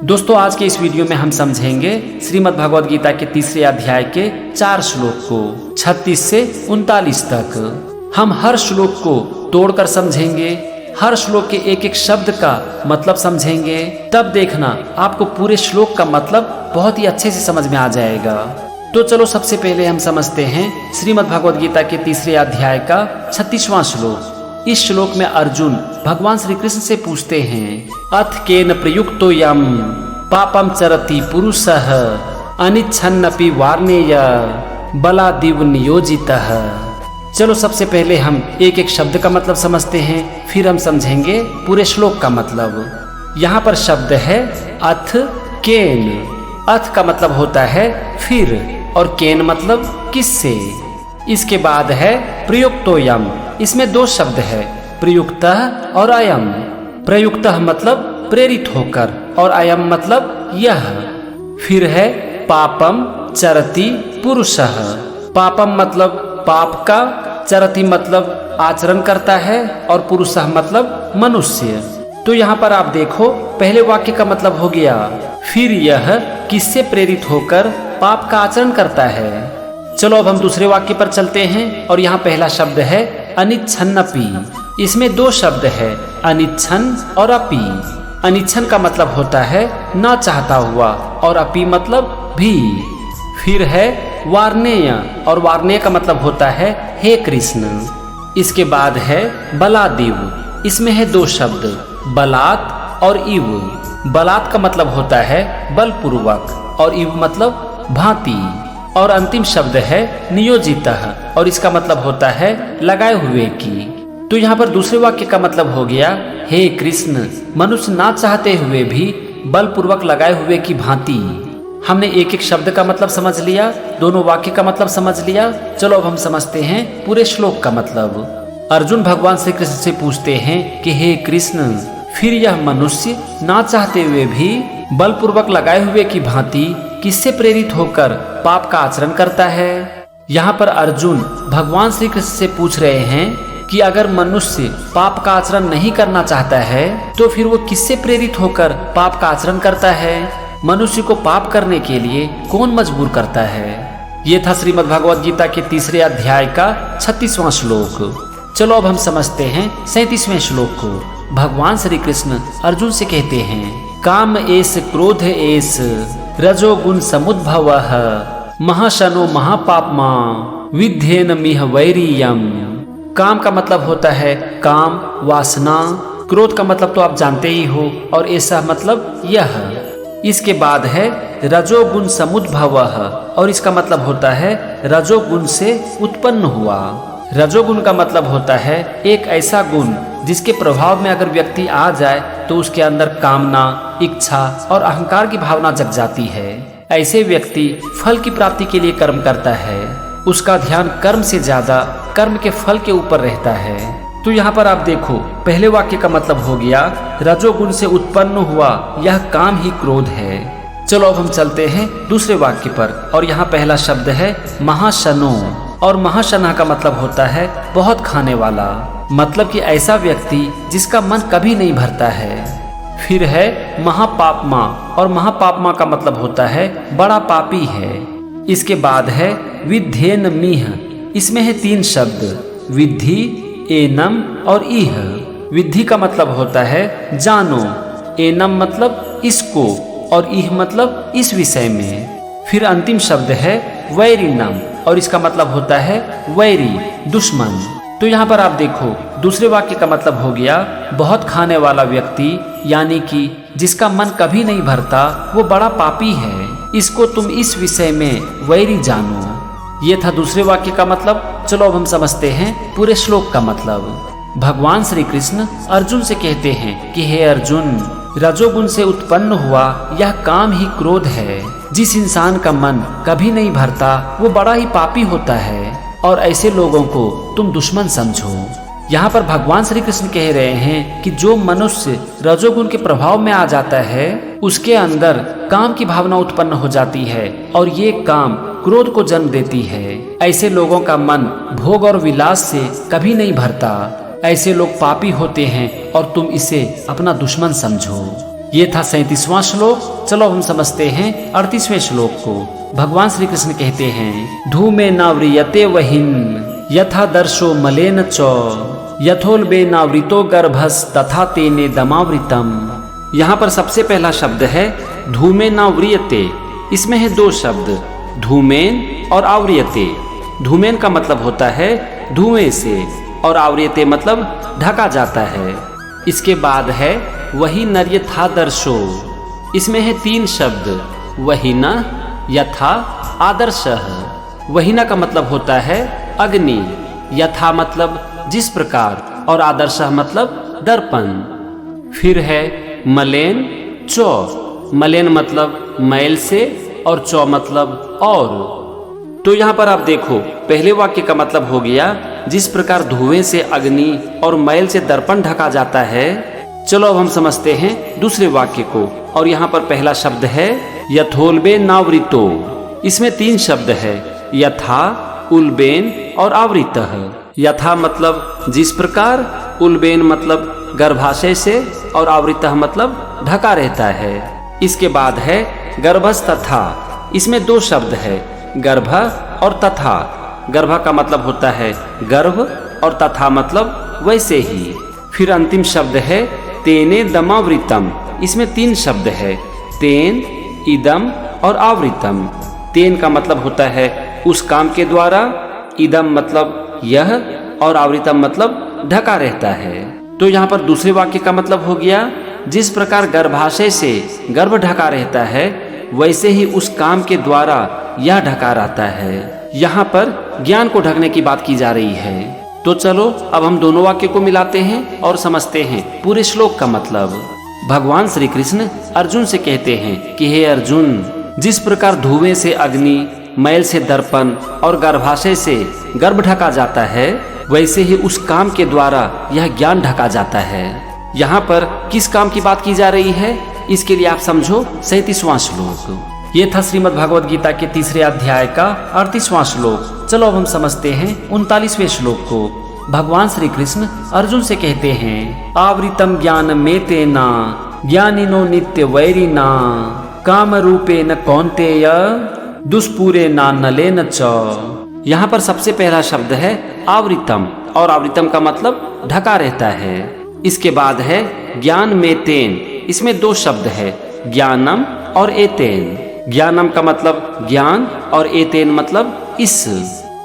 दोस्तों आज के इस वीडियो में हम समझेंगे श्रीमद् भगवद गीता के तीसरे अध्याय के 4 श्लोक को 36 से 39 तक। हम हर श्लोक को तोड़कर समझेंगे, हर श्लोक के एक एक शब्द का मतलब समझेंगे, तब देखना आपको पूरे श्लोक का मतलब बहुत ही अच्छे से समझ में आ जाएगा। तो चलो सबसे पहले हम समझते हैं श्रीमद् भगवद गीता के तीसरे अध्याय का 36वां श्लोक। इस श्लोक में अर्जुन भगवान श्री कृष्ण से पूछते हैं, अथ केन प्रयुक्तो यम पापम चरति पुरुषः अनिच्छन्नपि वार्णेय बलादिव नियोजितः। चलो सबसे पहले हम एक एक शब्द का मतलब समझते हैं, फिर हम समझेंगे पूरे श्लोक का मतलब। यहाँ पर शब्द है अथ केन। अथ का मतलब होता है फिर, और केन मतलब किससे। इसके बाद है प्रयुक्तोयम। इसमें 2 शब्द है, प्रयुक्तः और अयम। प्रयुक्तः मतलब प्रेरित होकर, और अयम मतलब यह। फिर है पापम चरति पुरुषः। पापम मतलब पाप का, चरति मतलब आचरण करता है, और पुरुषः मतलब मनुष्य। तो यहाँ पर आप देखो पहले वाक्य का मतलब हो गया फिर यह किससे प्रेरित होकर पाप का आचरण करता है। चलो अब हम दूसरे वाक्य पर चलते हैं, और यहाँ पहला शब्द है अनिच्छन्नपि। इसमें 2 शब्द है, अनिच्छन और अपि। अनिच्छन का मतलब होता है ना चाहता हुआ, और अपि मतलब भी। फिर है वार्णेय, और वार्णेय का मतलब होता है हे कृष्ण। इसके बाद है बलादिव। इसमें है 2 शब्द, बलात् और इव। बलात् का मतलब होता है बलपूर्वक, और इव मतलब भांति। और अंतिम शब्द है नियोजितः, और इसका मतलब होता है लगाए हुए की। तो यहाँ पर दूसरे वाक्य का मतलब हो गया हे कृष्ण, मनुष्य ना चाहते हुए भी बलपूर्वक लगाए हुए की भांति। हमने एक एक शब्द का मतलब समझ लिया, दोनों वाक्य का मतलब समझ लिया। चलो अब हम समझते हैं पूरे श्लोक का मतलब। अर्जुन भगवान श्री कृष्ण से पूछते हैं कि हे कृष्ण, फिर यह मनुष्य ना चाहते हुए भी बलपूर्वक लगाए हुए की भांति किससे प्रेरित होकर पाप का आचरण करता है। यहाँ पर अर्जुन भगवान श्री कृष्ण से पूछ रहे हैं कि अगर मनुष्य पाप का आचरण नहीं करना चाहता है तो फिर वो किससे प्रेरित होकर पाप का आचरण करता है। मनुष्य को पाप करने के लिए कौन मजबूर करता है। ये था श्रीमद् भगवद गीता के तीसरे अध्याय का 36वां श्लोक। चलो अब हम समझते हैं 37वें श्लोक को। भगवान श्री कृष्ण अर्जुन से कहते हैं, काम एस क्रोध एस रजोगुण समुद्भवः महाशनो महापापमा विध्येन मिह वैरियम। काम का मतलब होता है काम, वासना। क्रोध का मतलब तो आप जानते ही हो, और ऐसा मतलब यह। इसके बाद है रजोगुण समुद्भवः, और इसका मतलब होता है रजोगुण से उत्पन्न हुआ। रजोगुण का मतलब होता है एक ऐसा गुण जिसके प्रभाव में अगर व्यक्ति आ जाए तो उसके अंदर कामना, इच्छा और अहंकार की भावना जग जाती है। ऐसे व्यक्ति फल की प्राप्ति के लिए कर्म करता है, उसका ध्यान कर्म से ज्यादा कर्म के फल के ऊपर रहता है। तो यहाँ पर आप देखो पहले वाक्य का मतलब हो गया रजोगुण से उत्पन्न हुआ यह काम ही क्रोध है। चलो अब हम चलते हैं दूसरे वाक्य पर, और यहाँ पहला शब्द है महाशनो, और महाशना का मतलब होता है बहुत खाने वाला, मतलब कि ऐसा व्यक्ति जिसका मन कभी नहीं भरता है। फिर है महापापमा, और महापापमा का मतलब होता है बड़ा पापी है। इसके बाद है विध्येन मिह। इसमें है 3 शब्द, विद्धि, एनम और इह। विद्धि का मतलब होता है जानो, एनम मतलब इसको, और इह मतलब इस विषय में। फिर अंतिम शब्द है वैरिनम, और इसका मतलब होता है वैरी, दुश्मन। तो यहाँ पर आप देखो दूसरे वाक्य का मतलब हो गया बहुत खाने वाला व्यक्ति, यानी कि जिसका मन कभी नहीं भरता वो बड़ा पापी है, इसको तुम इस विषय में वैरी जानो। ये था दूसरे वाक्य का मतलब। चलो अब हम समझते हैं पूरे श्लोक का मतलब। भगवान श्री कृष्ण अर्जुन से कहते हैं कि हे अर्जुन, रजोगुण से उत्पन्न हुआ यह काम ही क्रोध है। जिस इंसान का मन कभी नहीं भरता वो बड़ा ही पापी होता है, और ऐसे लोगों को तुम दुश्मन समझो। यहाँ पर भगवान श्री कृष्ण कह रहे हैं कि जो मनुष्य रजोगुण के प्रभाव में आ जाता है उसके अंदर काम की भावना उत्पन्न हो जाती है, और ये काम क्रोध को जन्म देती है। ऐसे लोगों का मन भोग और विलास से कभी नहीं भरता। ऐसे लोग पापी होते हैं, और तुम इसे अपना दुश्मन समझो। ये था 37वां श्लोक। चलो हम समझते हैं 38वें श्लोक को। भगवान श्री कृष्ण कहते हैं, धूमे नाव्रियते वहिन यथा दर्शो मलेन च यथोल्बे नावृतो गर्भस तथा तेने दमावृतम। यहाँ पर सबसे पहला शब्द है धूमे नाव्रियते। इसमें है दो शब्द, धूमेन और आव्रियते। धूमेन का मतलब होता है धुएं से और आव्रियते मतलब ढका जाता है। इसके बाद है वही नर यथा दर्शो। इसमें है तीन शब्द, वही न, यथा, आदर्शः। वहीना का मतलब होता है अग्नि, यथा मतलब जिस प्रकार और आदर्शः मतलब दर्पण। फिर है मलेन चौ। मलेन मतलब मैल से और चौ मतलब और। तो यहाँ पर आप देखो, पहले वाक्य का मतलब हो गया जिस प्रकार धुएं से अग्नि और मैल से दर्पण ढका जाता है। चलो अब हम समझते हैं दूसरे वाक्य को। और यहाँ पर पहला शब्द है यथोल्बे नावृतो। इसमें तीन शब्द है, यथा, उल्बेन और आवृतः। यथा मतलब जिस प्रकार, उल्बेन मतलब गर्भाशय से और आवृतः मतलब ढका रहता है। इसके बाद है गर्भस तथा। इसमें दो शब्द है, गर्भ और तथा। गर्भ का मतलब होता है गर्भ और तथा मतलब वैसे ही। फिर अंतिम शब्द है तेने दमावृतम। इसमें तीन शब्द है, तेन, इदम और आवृतम। तेन का मतलब होता है उस काम के द्वारा, इदम मतलब यह और आवृतम मतलब ढका रहता है। तो यहाँ पर दूसरे वाक्य का मतलब हो गया जिस प्रकार गर्भाशय से गर्भ ढका रहता है वैसे ही उस काम के द्वारा यह ढका रहता है। यहाँ पर ज्ञान को ढकने की बात की जा रही है। तो चलो अब हम दोनों वाक्य को मिलाते हैं और समझते हैं पूरे श्लोक का मतलब। भगवान श्री कृष्ण अर्जुन से कहते हैं कि हे अर्जुन, जिस प्रकार धुएं से अग्नि, मैल से दर्पण और गर्भाशय से गर्भ ढका जाता है वैसे ही उस काम के द्वारा यह ज्ञान ढका जाता है। यहाँ पर किस काम की बात की जा रही है इसके लिए आप समझो 37वां श्लोक। ये था श्रीमद् भगवद गीता के तीसरे अध्याय का 38वां श्लोक। चलो अब हम समझते हैं 39वें श्लोक को। भगवान श्री कृष्ण अर्जुन से कहते हैं, आवृतम ज्ञान में तेना ज्ञानिनो नित्य वैरिना काम रूपे न कौन्तेय दुष्पूरे ना नलेन च। यहाँ पर सबसे पहला शब्द है आवृतम और आवृतम का मतलब ढका रहता है। इसके बाद है ज्ञान में तेन। इसमें दो शब्द है, ज्ञानम और एतेन। ज्ञानम का मतलब ज्ञान और एतेन मतलब इस।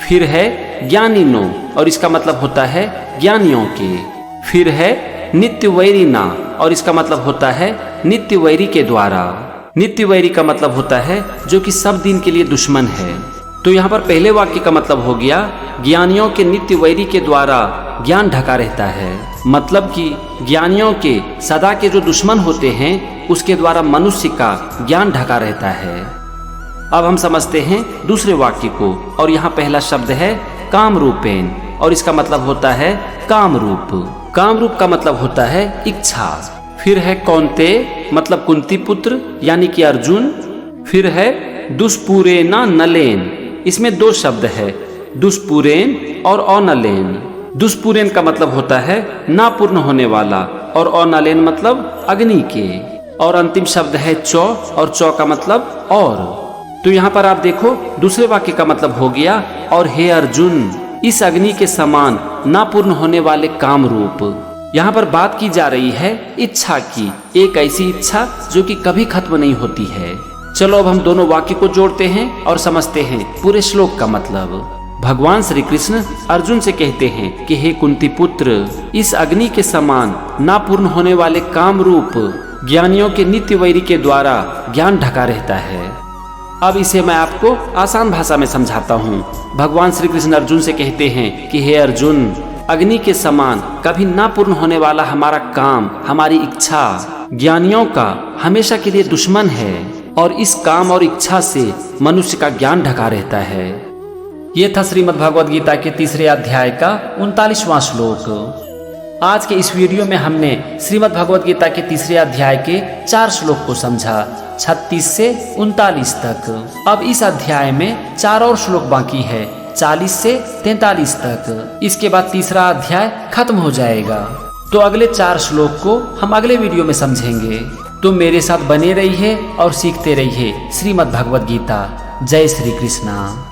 फिर है ज्ञानिनो और इसका मतलब होता है ज्ञानियों के। फिर है नित्य वैरिना और इसका मतलब होता है नित्य वैरी के द्वारा। नित्य वैरी का मतलब होता है जो कि सब दिन के लिए दुश्मन है। तो यहाँ पर पहले वाक्य का मतलब हो गया ज्ञानियों के नित्य वैरी के द्वारा ज्ञान ढका रहता है। मतलब कि ज्ञानियों के सदा के जो दुश्मन होते हैं उसके द्वारा मनुष्य का ज्ञान ढका रहता है। अब हम समझते हैं दूसरे वाक्य को। और यहाँ पहला शब्द है काम रूपेन और इसका मतलब होता है काम रूप। काम रूप का मतलब होता है इच्छा। फिर है कौन्ते मतलब कुंती पुत्र यानी कि अर्जुन। फिर है दुष्पूरेना नलेन। इसमें दो शब्द है, दुष्पूरेन और अनलेन। दुष्पूरेन का मतलब होता है ना पूर्ण होने वाला और अनलेन मतलब अग्नि के। और अंतिम शब्द है चौ और चौ का मतलब और। तो यहाँ पर आप देखो दूसरे वाक्य का मतलब हो गया, और हे अर्जुन, इस अग्नि के समान ना पूर्ण होने वाले काम रूप। यहाँ पर बात की जा रही है इच्छा की, एक ऐसी इच्छा जो कि कभी खत्म नहीं होती है। चलो अब हम दोनों वाक्य को जोड़ते हैं और समझते हैं पूरे श्लोक का मतलब। भगवान श्री कृष्ण अर्जुन से कहते हैं कि हे कुंती पुत्र, इस अग्नि के समान ना पूर्ण होने वाले काम रूप ज्ञानियों के नित्य वैरी के द्वारा ज्ञान ढका रहता है। अब इसे मैं आपको आसान भाषा में समझाता हूँ। भगवान श्री कृष्ण अर्जुन से कहते हैं कि हे अर्जुन, अग्नि के समान कभी ना पूर्ण होने वाला हमारा काम, हमारी इच्छा ज्ञानियों का हमेशा के लिए दुश्मन है और इस काम और इच्छा से मनुष्य का ज्ञान ढका रहता है। ये था श्रीमद् भगवद गीता के तीसरे अध्याय का 39वां श्लोक। आज के इस वीडियो में हमने श्रीमद् भगवद गीता के तीसरे अध्याय के 4 श्लोक को समझा, 36 से 39 तक। अब इस अध्याय में 4 और श्लोक बाकी है, 40 से 43 तक। इसके बाद तीसरा अध्याय खत्म हो जाएगा। तो अगले 4 श्लोक को हम अगले वीडियो में समझेंगे। तुम मेरे साथ बने रहिए और सीखते रहिए। श्रीमद् भगवद गीता। जय श्री कृष्णा।